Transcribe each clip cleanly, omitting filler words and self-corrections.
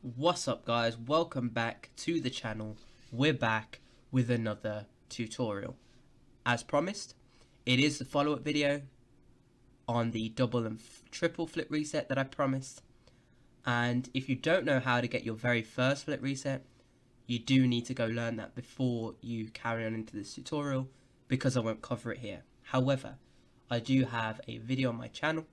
What's up guys, welcome back to the channel. We're back with another tutorial. As promised, it is the follow-up video on the double and triple flip reset that I promised. And if you don't know how to get your very first flip reset, you do need to go learn that before you carry on into this tutorial, because I won't cover it here. However, I do have a video on my channel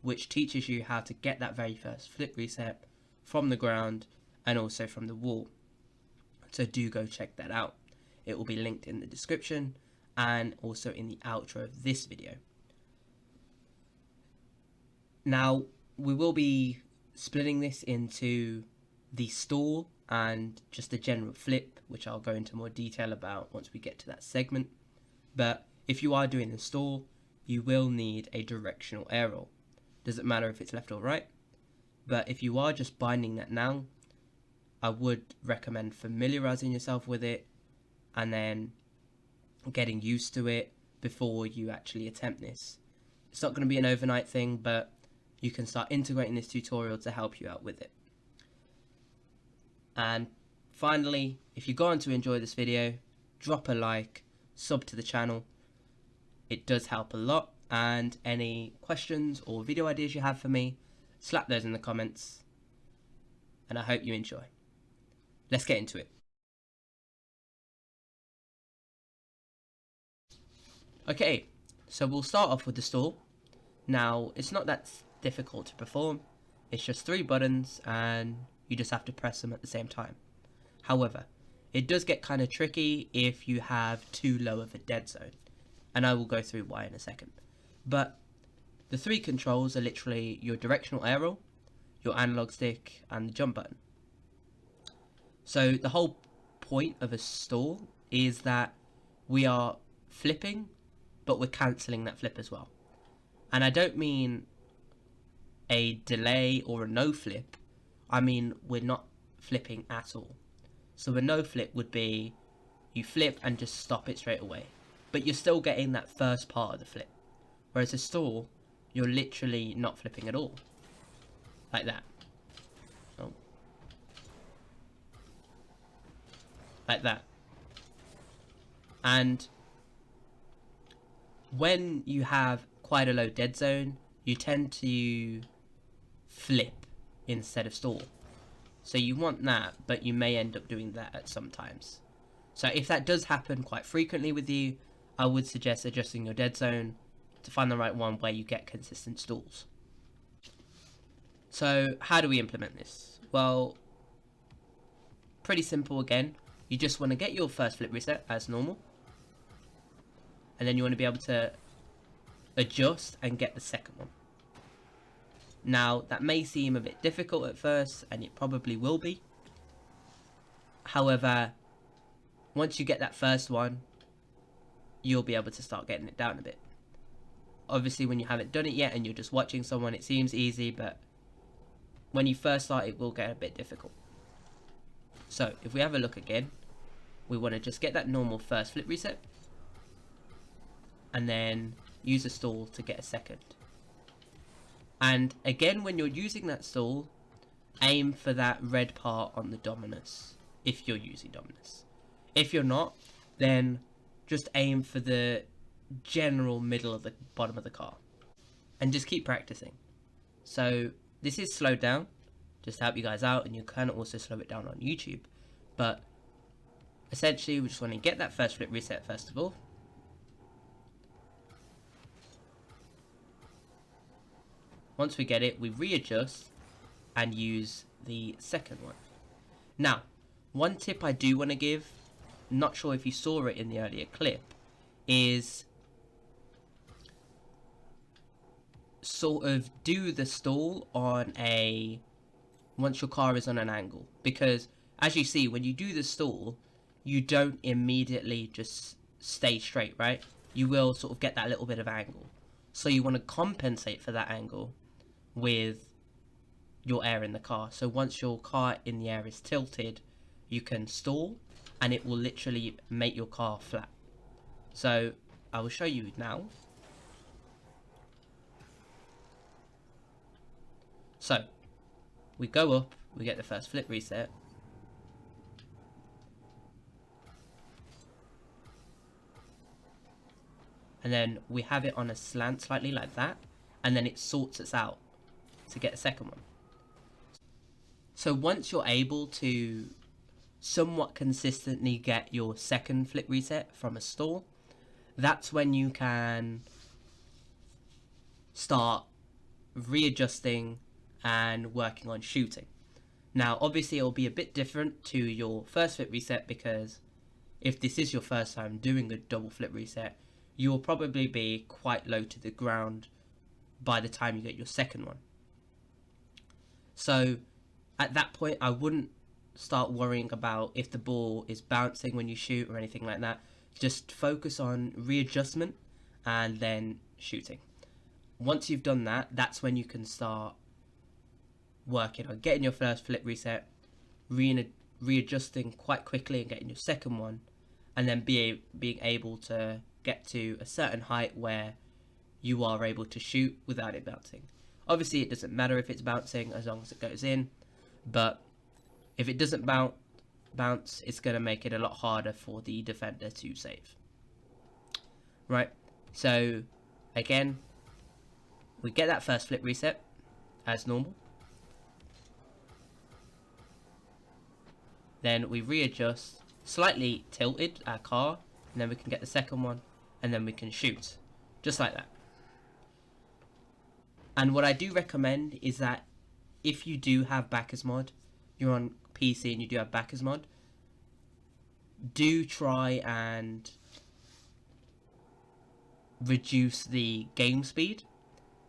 which teaches you how to get that very first flip reset from the ground and also from the wall. So do go check that out. It will be linked in the description and also in the outro of this video. Now we will be splitting this into the stall and just a general flip, which I'll go into more detail about once we get to that segment. But if you are doing the stall, you will need a directional air roll. Doesn't matter if it's left or right. But if you are just binding that now, I would recommend familiarizing yourself with it and then getting used to it before you actually attempt this. It's not going to be an overnight thing, but you can start integrating this tutorial to help you out with it. And finally, if you're going to enjoy this video, drop a like, sub to the channel. It does help a lot. And any questions or video ideas you have for me, slap those in the comments, and I hope you enjoy. Let's get into it. Okay, so we'll start off with the stall. Now, it's not that difficult to perform. It's just 3 buttons and you just have to press them at the same time. However, it does get kind of tricky if you have too low of a dead zone, and I will go through why in a second. But the 3 controls are literally your directional air roll, your analog stick, and the jump button. So the whole point of a stall is that we are flipping, but we're cancelling that flip as well. And I don't mean a delay or a no flip, I mean we're not flipping at all. So a no flip would be you flip and just stop it straight away, but you're still getting that first part of the flip. Whereas a stall, you're literally not flipping at all. Like that. Oh. Like that. And when you have quite a low dead zone, you tend to flip instead of stall. So you want that, but you may end up doing that at some times. So if that does happen quite frequently with you, I would suggest adjusting your dead zone to find the right one where you get consistent stalls. So how do we implement this? Well, pretty simple again. You just want to get your first flip reset as normal, and then you want to be able to adjust and get the second one. Now that may seem a bit difficult at first, and it probably will be. However, once you get that first one, you'll be able to start getting it down a bit. Obviously, when you haven't done it yet and you're just watching someone, it seems easy, but when you first start, it will get a bit difficult. So if we have a look again, we want to just get that normal first flip reset and then use a stall to get a second. And again, when you're using that stall, aim for that red part on the Dominus if you're using Dominus. If you're not, then just aim for the general middle of the bottom of the car and just keep practicing. So this is slowed down just to help you guys out, and you can also slow it down on YouTube, but essentially we just want to get that first flip reset first of all. Once we get it, we readjust and use the second one. Now, one tip I do want to give, not sure if you saw it in the earlier clip, is sort of do the stall on a once your car is on an angle, because as you see, when you do the stall, you don't immediately just stay straight, right? You will sort of get that little bit of angle, so you want to compensate for that angle with your air in the car. So once your car in the air is tilted, you can stall and it will literally make your car flat. So I will show you now. So we go up we get the first flip reset. And then we have it on a slant slightly like that, and then it sorts us out to get a second one. So once you're able to somewhat consistently get your second flip reset from a stall, that's when you can start readjusting and working on shooting. Now obviously it will be a bit different to your first flip reset, because if this is your first time doing a double flip reset, you will probably be quite low to the ground by the time you get your second one. So at that point I wouldn't start worrying about if the ball is bouncing when you shoot or anything like that. Just focus on readjustment and then shooting. Once you've done that, that's when you can start working on getting your first flip reset, readjusting quite quickly and getting your second one, and then being able to get to a certain height where you are able to shoot without it bouncing. Obviously it doesn't matter if it's bouncing as long as it goes in, but if it doesn't bounce, it's going to make it a lot harder for the defender to save. Right, so again, we get that first flip reset as normal. Then we readjust, slightly tilted our car, and then we can get the second one, and then we can shoot, just like that. And what I do recommend is that if you do have backers mod, you're on PC and you do have backers mod, do try and reduce the game speed,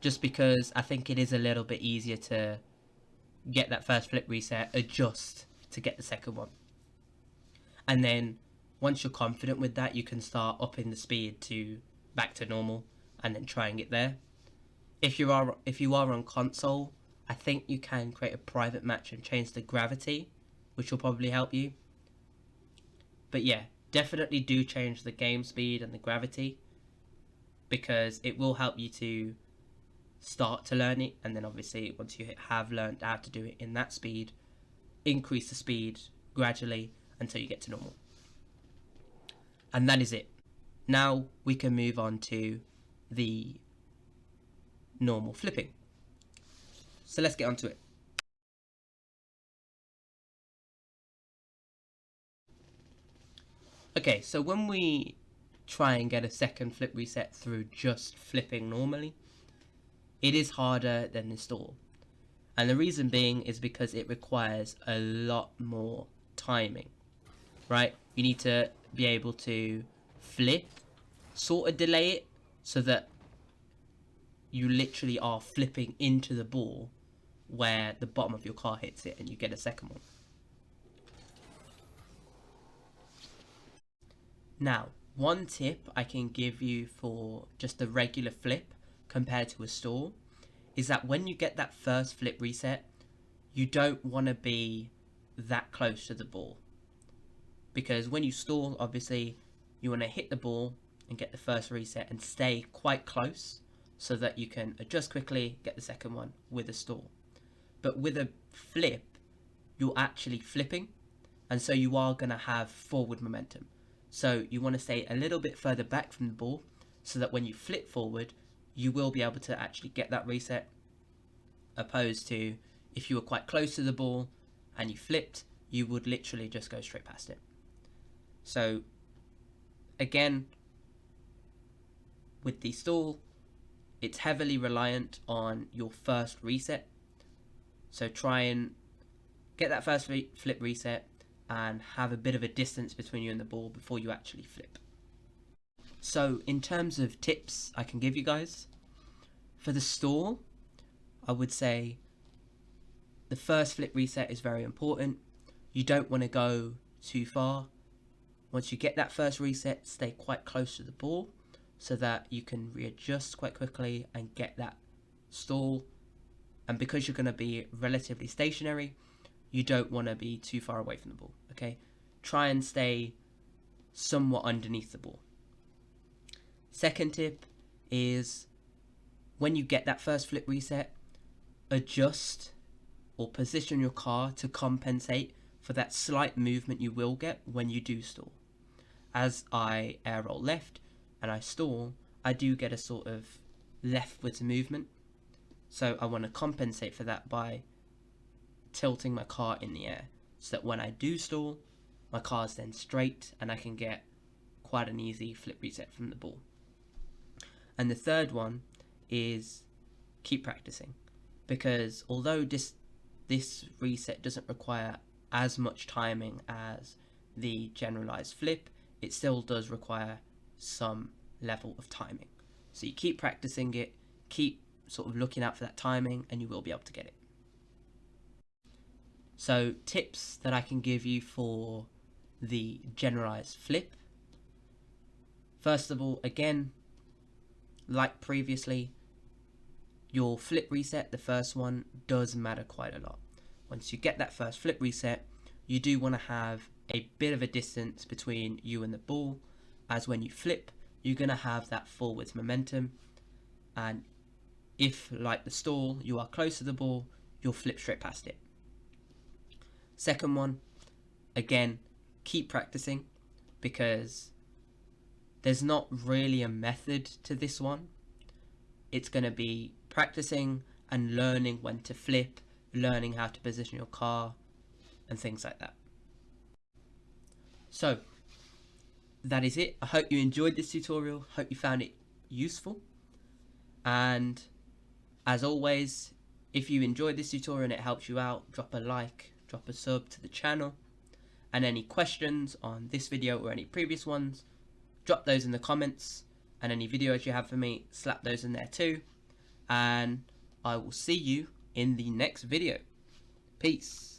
just because I think it is a little bit easier to get that first flip reset, adjust to get the second one, and then once you're confident with that, you can start upping the speed to back to normal and then trying it there. If you are on console, I think you can create a private match and change the gravity, which will probably help you. But yeah, definitely do change the game speed and the gravity, because it will help you to start to learn it, and then obviously once you have learned how to do it in that speed, increase the speed gradually until you get to normal. And that is it. Now we can move on to the normal flipping. So let's get onto it. Okay, so when we try and get a second flip reset through just flipping normally, it is harder than the stall. And the reason being is because it requires a lot more timing, right? You need to be able to flip, sort of delay it so that you literally are flipping into the ball where the bottom of your car hits it and you get a second one. Now, one tip I can give you for just a regular flip compared to a stall is that when you get that first flip reset, you don't want to be that close to the ball, because when you stall, obviously you want to hit the ball and get the first reset and stay quite close so that you can adjust quickly, get the second one with a stall. But with a flip, you're actually flipping, and so you are going to have forward momentum. So you want to stay a little bit further back from the ball so that when you flip forward, you will be able to actually get that reset, opposed to if you were quite close to the ball and you flipped, you would literally just go straight past it. So again, with the stall, it's heavily reliant on your first reset. So try and get that first flip reset and have a bit of a distance between you and the ball before you actually flip. So in terms of tips I can give you guys, for the stall, I would say the first flip reset is very important. You don't want to go too far. Once you get that first reset, stay quite close to the ball so that you can readjust quite quickly and get that stall. And because you're going to be relatively stationary, you don't want to be too far away from the ball, okay? Try and stay somewhat underneath the ball. Second tip is when you get that first flip reset, adjust or position your car to compensate for that slight movement you will get when you do stall. As I air roll left and I stall, I do get a sort of leftwards movement. So I want to compensate for that by tilting my car in the air, so that when I do stall, my car's then straight and I can get quite an easy flip reset from the ball. And the third one is keep practicing, because although this reset doesn't require as much timing as the generalized flip, it still does require some level of timing. So you keep practicing it, keep sort of looking out for that timing, and you will be able to get it. So tips that I can give you for the generalized flip. First of all, again, like previously, your flip reset, the first one, does matter quite a lot. Once you get that first flip reset, you do want to have a bit of a distance between you and the ball, as when you flip, you're going to have that forwards momentum, and if, like the stall, you are close to the ball, you'll flip straight past it. Second one, again, keep practicing, because there's not really a method to this one. It's going to be practicing and learning when to flip, learning how to position your car, and things like that. So that is it. I hope you enjoyed this tutorial. Hope you found it useful. And as always, if you enjoyed this tutorial and it helps you out, drop a like, drop a sub to the channel. And any questions on this video or any previous ones, drop those in the comments. And any videos you have for me, slap those in there too. And I will see you in the next video. Peace.